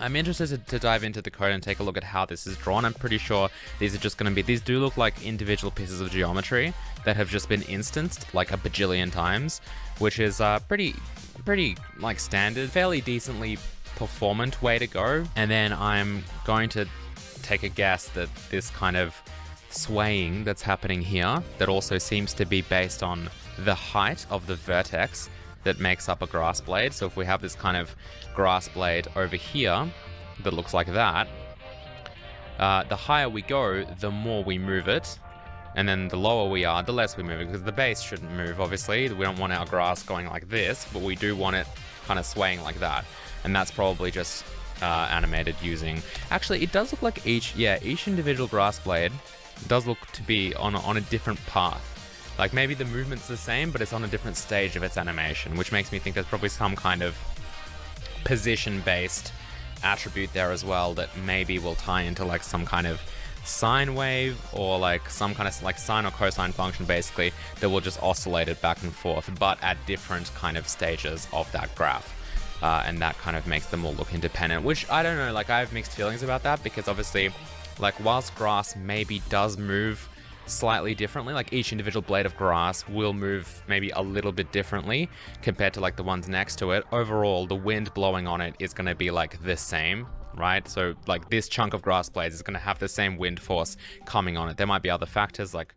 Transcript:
I'm interested to dive into the code and take a look at how this is drawn. I'm pretty sure these are just going to be, these do look like individual pieces of geometry that have just been instanced like a bajillion times, which is pretty like standard, fairly decently performant way to go. And then I'm going to take a guess that this kind of swaying that's happening here, that also seems to be based on the height of the vertex that makes up a grass blade. So if we have this kind of grass blade over here that looks like that, the higher we go, the more we move it, and then the lower we are, the less we move it, because the base shouldn't move, obviously. We don't want our grass going like this, but we do want it kind of swaying like that. And that's probably just animated using... Actually, it does look like each individual grass blade does look to be on a different path. Like maybe the movement's the same, but it's on a different stage of its animation, which makes me think there's probably some kind of position-based attribute there as well that maybe will tie into like some kind of sine wave, or like some kind of like sine or cosine function basically that will just oscillate it back and forth, but at different kind of stages of that graph. And that kind of makes them all look independent, which I don't know, like I have mixed feelings about that, because obviously like whilst grass maybe does move slightly differently, like each individual blade of grass will move maybe a little bit differently compared to like the ones next to it, overall the wind blowing on it is going to be like the same, right? So like this chunk of grass blades is going to have the same wind force coming on it. There might be other factors like